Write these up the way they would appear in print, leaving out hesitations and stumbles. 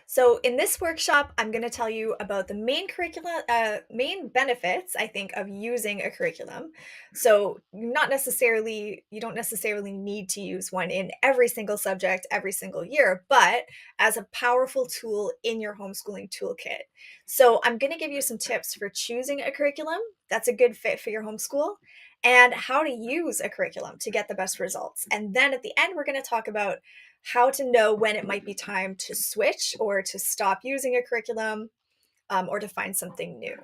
So in this workshop, I'm going to tell you about the main benefits, I think, of using a curriculum. So you don't necessarily need to use one in every single subject every single year, but as a powerful tool in your homeschooling toolkit. So I'm going to give you some tips for choosing a curriculum that's a good fit for your homeschool and how to use a curriculum to get the best results. And then at the end, we're going to talk about how to know when it might be time to switch or to stop using a curriculum or to find something new.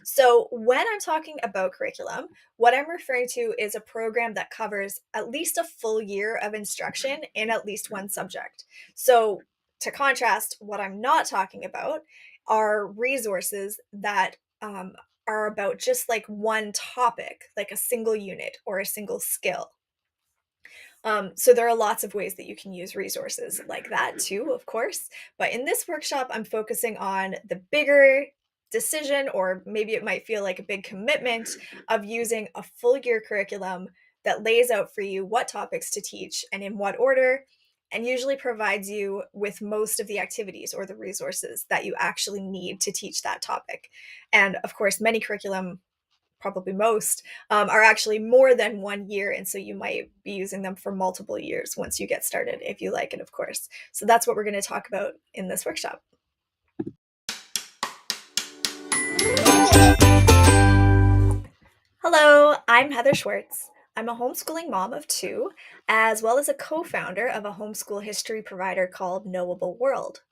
So, when I'm talking about curriculum, what I'm referring to is a program that covers at least a full year of instruction in at least one subject. So, to contrast, what I'm not talking about are resources that are about just like one topic, like a single unit or a single skill. So there are lots of ways that you can use resources like that too, of course. But in this workshop, I'm focusing on the bigger decision, or maybe it might feel like a big commitment of using a full year curriculum that lays out for you what topics to teach and in what order, and usually provides you with most of the activities or the resources that you actually need to teach that topic. And of course, many curriculum probably most, are actually more than 1 year. And so you might be using them for multiple years once you get started, if you like it, of course. So that's what we're going to talk about in this workshop. Hello, I'm Heather Schwarz. I'm a homeschooling mom of two, as well as a co founder of a homeschool history provider called Knowable World.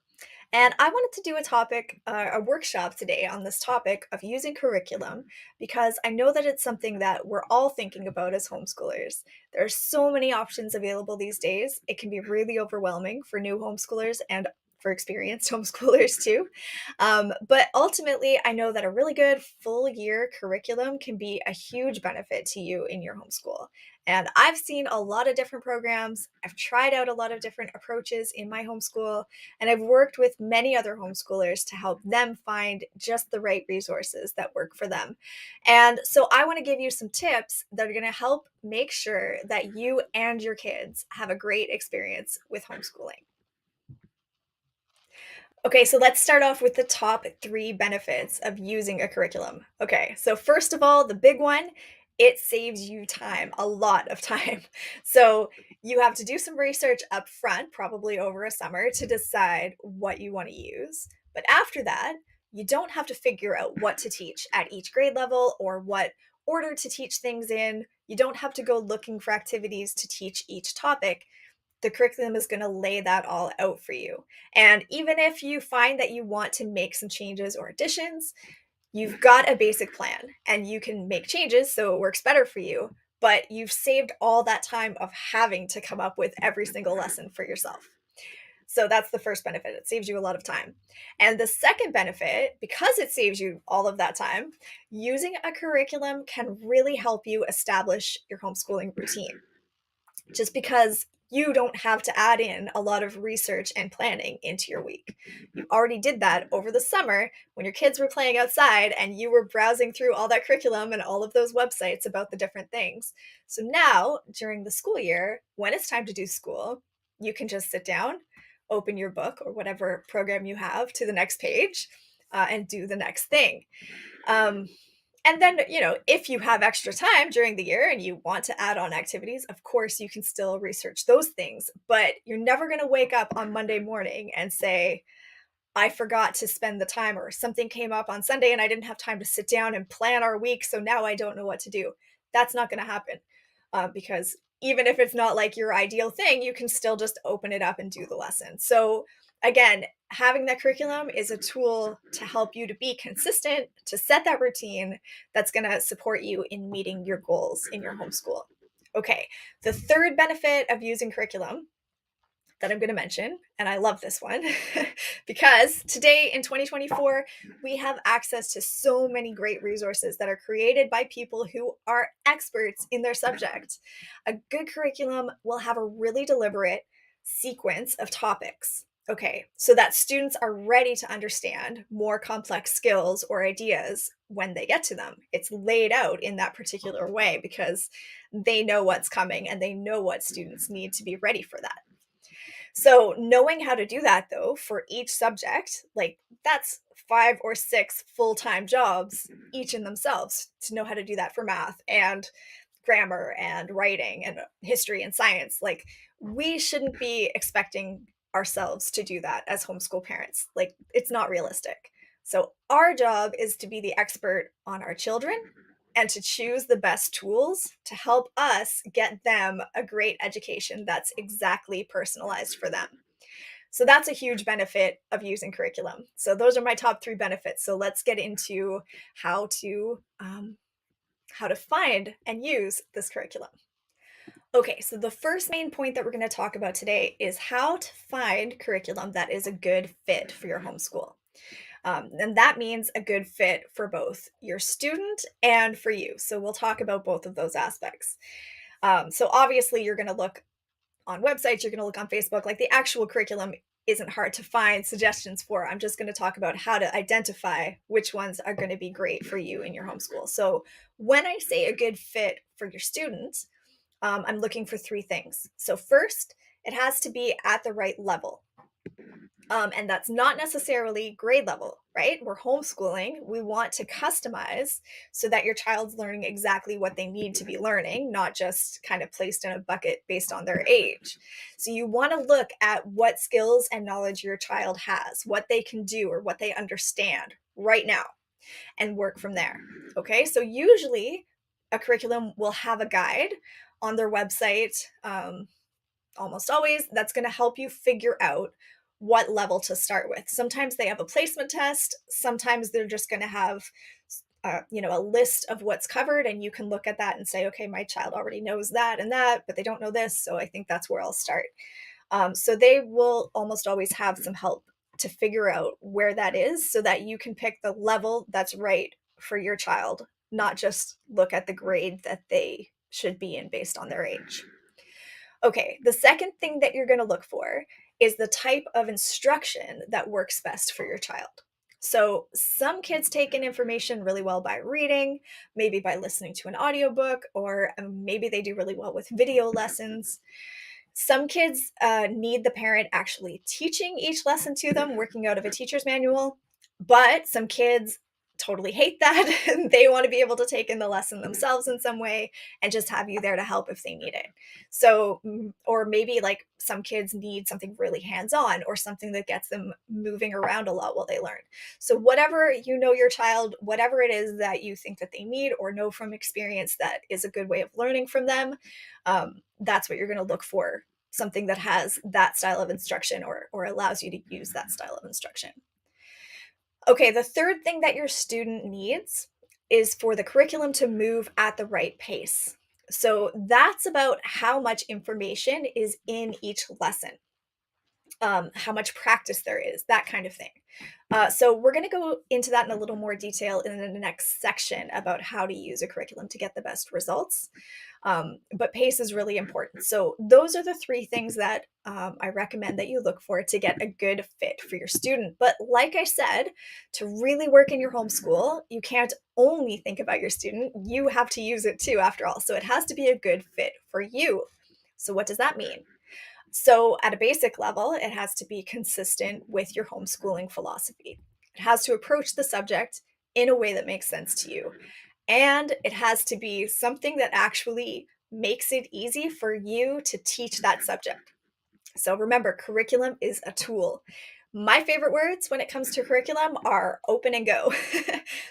And I wanted to do a workshop today on this topic of using curriculum because I know that it's something that we're all thinking about as homeschoolers. There are so many options available these days. It can be really overwhelming for new homeschoolers and for experienced homeschoolers too. But ultimately, I know that a really good full year curriculum can be a huge benefit to you in your homeschool. And I've seen a lot of different programs. I've tried out a lot of different approaches in my homeschool, and I've worked with many other homeschoolers to help them find just the right resources that work for them. And so I want to give you some tips that are going to help make sure that you and your kids have a great experience with homeschooling. Okay, so let's start off with the top three benefits of using a curriculum. Okay, so first of all, the big one, it saves you time, a lot of time. So you have to do some research up front, probably over a summer, to decide what you want to use. But after that, you don't have to figure out what to teach at each grade level or what order to teach things in. You don't have to go looking for activities to teach each topic. The curriculum is going to lay that all out for you. And even if you find that you want to make some changes or additions, you've got a basic plan and you can make changes so it works better for you. But you've saved all that time of having to come up with every single lesson for yourself. So that's the first benefit. It saves you a lot of time. And the second benefit, because it saves you all of that time, using a curriculum can really help you establish your homeschooling routine just because you don't have to add in a lot of research and planning into your week. You already did that over the summer when your kids were playing outside and you were browsing through all that curriculum and all of those websites about the different things. So now, during the school year, when it's time to do school, you can just sit down, open your book or whatever program you have to the next page, and do the next thing. Um, and then, if you have extra time during the year and you want to add on activities, of course, you can still research those things, but you're never going to wake up on Monday morning and say, I forgot to spend the time, or something came up on Sunday and I didn't have time to sit down and plan our week. So now I don't know what to do. That's not going to happen, because even if it's not like your ideal thing, you can still just open it up and do the lesson. So, again, having that curriculum is a tool to help you to be consistent, to set that routine that's going to support you in meeting your goals in your homeschool. Okay, the third benefit of using curriculum that I'm going to mention, and I love this one because today in 2024, we have access to so many great resources that are created by people who are experts in their subject. A good curriculum will have a really deliberate sequence of topics. Okay, so that students are ready to understand more complex skills or ideas when they get to them. It's laid out in that particular way because they know what's coming and they know what students need to be ready for that. So, knowing how to do that though for each subject, like that's 5 or 6 full-time jobs each in themselves to know how to do that for math and grammar and writing and history and science. Like, we shouldn't be expecting ourselves to do that as homeschool parents. Like, it's not realistic. So, our job is to be the expert on our children and to choose the best tools to help us get them a great education that's exactly personalized for them. So that's a huge benefit of using curriculum. So those are my top 3 benefits. So let's get into how to um, how to find and use this curriculum. Okay, so the first main point that we're going to talk about today is how to find curriculum that is a good fit for your homeschool. And that means a good fit for both your student and for you. So we'll talk about both of those aspects. So obviously, you're going to look on websites, you're going to look on Facebook, like the actual curriculum isn't hard to find suggestions for. I'm just going to talk about how to identify which ones are going to be great for you in your homeschool. So, when I say a good fit for your students, I'm looking for 3 things. So, first, it has to be at the right level. And that's not necessarily grade level, right? We're homeschooling. We want to customize so that your child's learning exactly what they need to be learning, not just kind of placed in a bucket based on their age. So you want to look at what skills and knowledge your child has, what they can do, or what they understand right now, and work from there. Okay. So usually a curriculum will have a guide on their website. Almost always, that's going to help you figure out what level to start with. Sometimes they have a placement test, sometimes they're just going to have a list of what's covered, and you can look at that and say, okay, my child already knows that and that, but they don't know this, so I think that's where I'll start. So they will almost always have some help to figure out where that is so that you can pick the level that's right for your child, not just look at the grade that they should be in based on their age. Okay, the second thing that you're going to look for is the type of instruction that works best for your child. So, some kids take in information really well by reading, maybe by listening to an audiobook, or maybe they do really well with video lessons. Some kids need the parent actually teaching each lesson to them, working out of a teacher's manual, but some kids totally hate that. And they want to be able to take in the lesson themselves in some way and just have you there to help if they need it. So, or maybe like some kids need something really hands on or something that gets them moving around a lot while they learn. So, whatever you know your child, whatever it is that you think that they need or know from experience that is a good way of learning from them, that's what you're going to look for, something that has that style of instruction or allows you to use that style of instruction. Okay, the third thing that your student needs is for the curriculum to move at the right pace. So that's about how much information is in each lesson, how much practice there is, that kind of thing. So we're going to go into that in a little more detail in the next section about how to use a curriculum to get the best results. But pace is really important. So those are the 3 things that I recommend that you look for to get a good fit for your student. But like I said, to really work in your homeschool, you can't only think about your student, you have to use it too, after all. So it has to be a good fit for you. So what does that mean? So, at a basic level, it has to be consistent with your homeschooling philosophy. It has to approach the subject in a way that makes sense to you. And it has to be something that actually makes it easy for you to teach that subject. So, remember, curriculum is a tool. My favorite words when it comes to curriculum are open and go.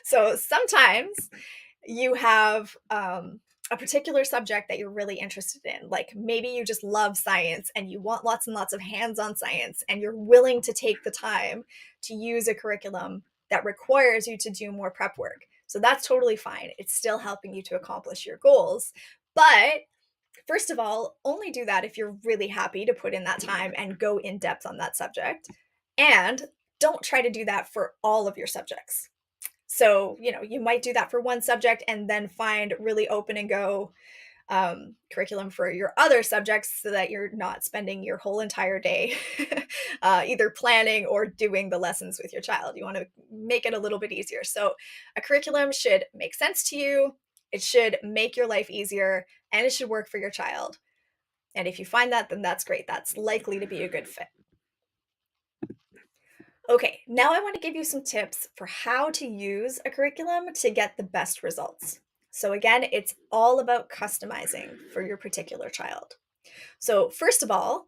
So, sometimes you have a particular subject that you're really interested in. Like maybe you just love science and you want lots and lots of hands on science, and you're willing to take the time to use a curriculum that requires you to do more prep work. So that's totally fine. It's still helping you to accomplish your goals. But first of all, only do that if you're really happy to put in that time and go in depth on that subject. And don't try to do that for all of your subjects. So, you might do that for one subject and then find really open and go curriculum for your other subjects so that you're not spending your whole entire day either planning or doing the lessons with your child. You want to make it a little bit easier. So, a curriculum should make sense to you, it should make your life easier, and it should work for your child. And if you find that, then that's great. That's likely to be a good fit. Okay, now I want to give you some tips for how to use a curriculum to get the best results. So, again, it's all about customizing for your particular child. So, first of all,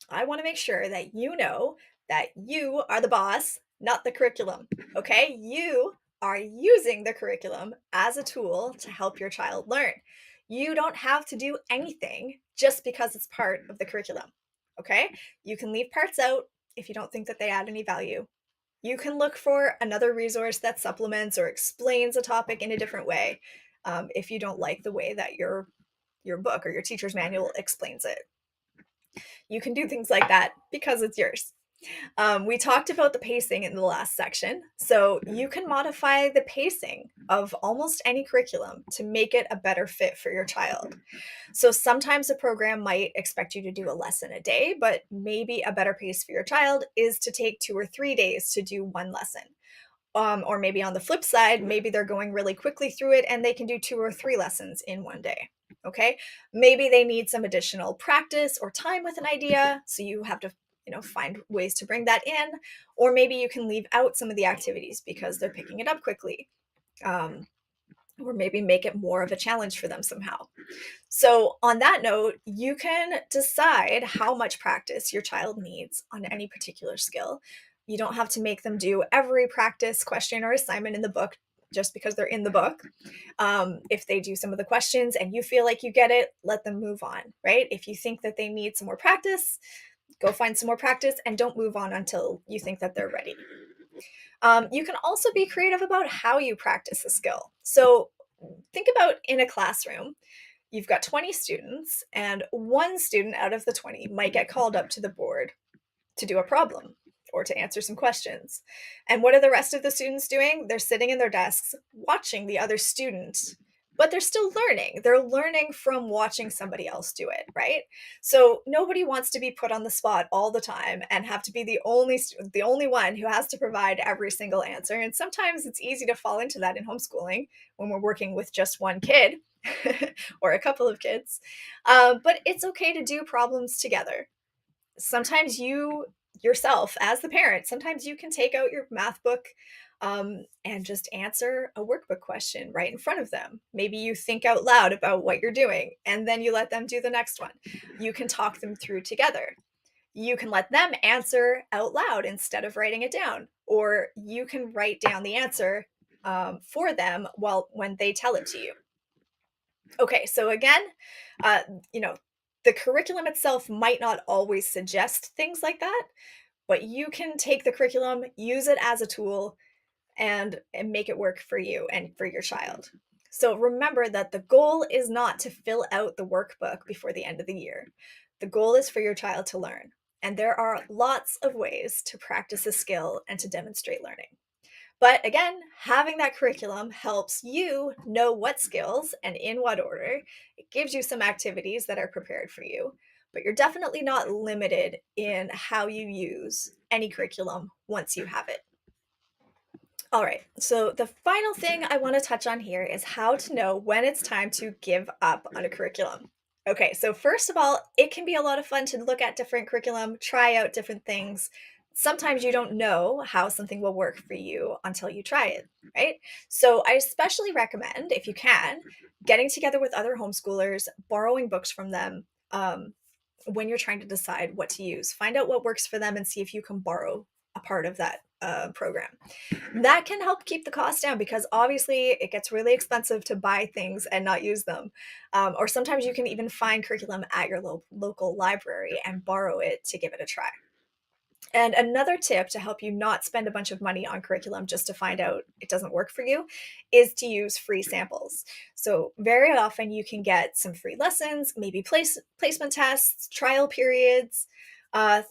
I want to make sure that you know that you are the boss, not the curriculum. Okay, you are using the curriculum as a tool to help your child learn. You don't have to do anything just because it's part of the curriculum. Okay, you can leave parts out if you don't think that they add any value. You can look for another resource that supplements or explains a topic in a different way, if you don't like the way that your book or your teacher's manual explains it. You can do things like that because it's yours. We talked about the pacing in the last section, so you can modify the pacing of almost any curriculum to make it a better fit for your child. So sometimes a program might expect you to do a lesson a day, but maybe a better pace for your child is to take 2 or 3 days to do one lesson. Or maybe on the flip side, maybe they're going really quickly through it and they can do 2 or 3 lessons in one day. Okay. Maybe they need some additional practice or time with an idea. So you have to, find ways to bring that in. Or maybe you can leave out some of the activities because they're picking it up quickly. Um, or maybe make it more of a challenge for them somehow. So, on that note, you can decide how much practice your child needs on any particular skill. You don't have to make them do every practice question or assignment in the book just because they're in the book. If they do some of the questions and you feel like you get it, let them move on, right? If you think that they need some more practice, go find some more practice and don't move on until you think that they're ready. You can also be creative about how you practice a skill. So, think about in a classroom, you've got 20 students, and one student out of the 20 might get called up to the board to do a problem or to answer some questions. And what are the rest of the students doing? They're sitting in their desks watching the other student, but they're still learning. They're learning from watching somebody else do it, right? So nobody wants to be put on the spot all the time and have to be the only one who has to provide every single answer. And sometimes it's easy to fall into that in homeschooling when we're working with just one kid or a couple of kids. But it's okay to do problems together. Sometimes you yourself, as the parent, sometimes you can take out your math book and just answer a workbook question right in front of them. Maybe you think out loud about what you're doing and then you let them do the next one. You can talk them through together. You can let them answer out loud instead of writing it down, or you can write down the answer for them when they tell it to you. Okay, so again, uh, you know, the curriculum itself might not always suggest things like that, but you can take the curriculum, use it as a tool, and make it work for you and for your child. So remember that the goal is not to fill out the workbook before the end of the year. The goal is for your child to learn. And there are lots of ways to practice a skill and to demonstrate learning. But again, having that curriculum helps you know what skills and in what order. It gives you some activities that are prepared for you, but you're definitely not limited in how you use any curriculum once you have it. All right, so the final thing I want to touch on here is how to know when it's time to give up on a curriculum. Okay, so first of all, it can be a lot of fun to look at different curriculum, try out different things. Sometimes you don't know how something will work for you until you try it, right? So I especially recommend, if you can, getting together with other homeschoolers, borrowing books from them when you're trying to decide what to use. Find out what works for them and see if you can borrow a part of that program. That can help keep the cost down because obviously it gets really expensive to buy things and not use them. Or sometimes you can even find curriculum at your local library and borrow it to give it a try. And another tip to help you not spend a bunch of money on curriculum just to find out it doesn't work for you is to use free samples. So, very often you can get some free lessons, maybe placement tests, trial periods,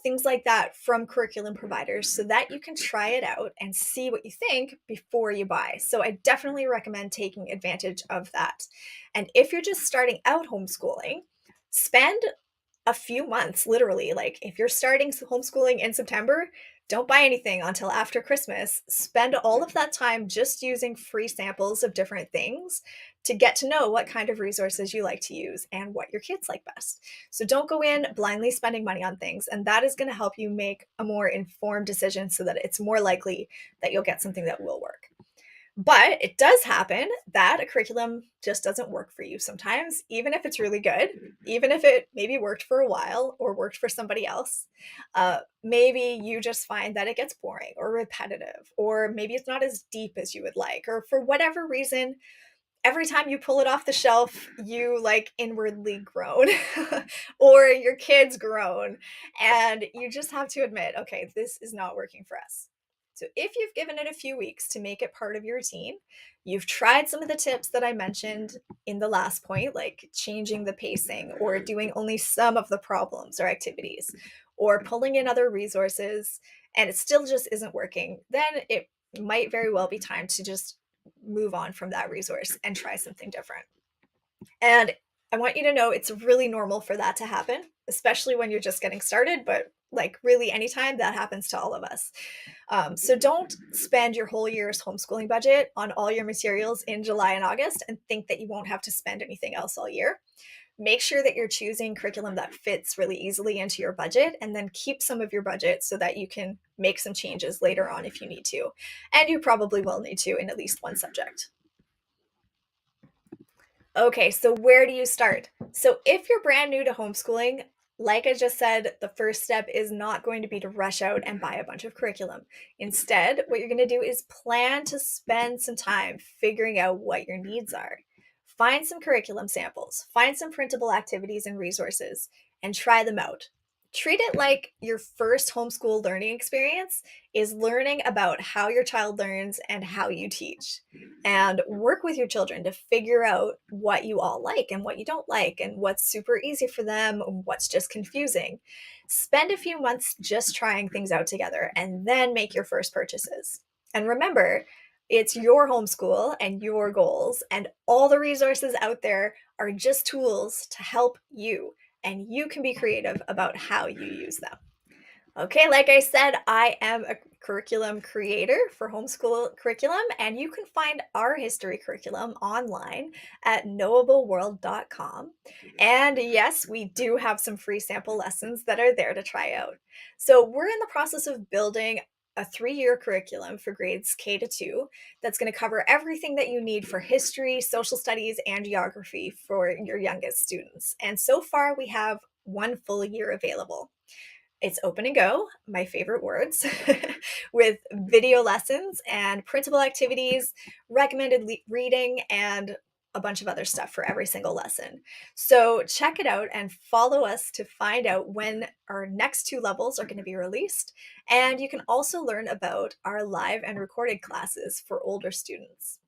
things like that from curriculum providers so that you can try it out and see what you think before you buy. So, I definitely recommend taking advantage of that. And if you're just starting out homeschooling, spend a few months, literally. Like if you're starting homeschooling in September, Don't buy anything until after Christmas. Spend all of that time just using free samples of different things to get to know what kind of resources you like to use and what your kids like best. So don't go in blindly spending money on things, and that is going to help you make a more informed decision so that it's more likely that you'll get something that will work. But it does happen that a curriculum just doesn't work for you sometimes, even if it's really good, even if it maybe worked for a while or worked for somebody else. Maybe you just find that it gets boring or repetitive, or maybe it's not as deep as you would like, or for whatever reason, every time you pull it off the shelf, you like inwardly groan or your kids groan. And you just have to admit, okay, this is not working for us. So if you've given it a few weeks to make it part of your routine, you've tried some of the tips that I mentioned in the last point, like changing the pacing or doing only some of the problems or activities or pulling in other resources, and it still just isn't working, then it might very well be time to just move on from that resource and try something different. And I want you to know it's really normal for that to happen, especially when you're just getting started, but like really anytime that happens to all of us. So don't spend your whole year's homeschooling budget on all your materials in July and August and think that you won't have to spend anything else all year. Make sure that you're choosing curriculum that fits really easily into your budget, and then keep some of your budget so that you can make some changes later on if you need to. And you probably will need to in at least one subject. Okay, so where do you start? So if you're brand new to homeschooling, like I just said, the first step is not going to be to rush out and buy a bunch of curriculum. Instead, what you're going to do is plan to spend some time figuring out what your needs are. Find some curriculum samples, find some printable activities and resources, and try them out. Treat it like your first homeschool learning experience is learning about how your child learns and how you teach, and work with your children to figure out what you all like and what you don't like, and what's super easy for them, what's just confusing. Spend a few months just trying things out together and then make your first purchases. And remember, it's your homeschool and your goals, and all the resources out there are just tools to help you, and you can be creative about how you use them. Okay, like I said, I am a curriculum creator for homeschool curriculum, and you can find our history curriculum online at knowableworld.com. And yes, we do have some free sample lessons that are there to try out. So, we're in the process of building a 3 year curriculum for grades K to 2 that's going to cover everything that you need for history, social studies, and geography for your youngest students. And so far, we have one full year available. It's open and go, my favorite words, with video lessons and printable activities, recommended reading, and a bunch of other stuff for every single lesson. So check it out and follow us to find out when our next two levels are going to be released. And you can also learn about our live and recorded classes for older students.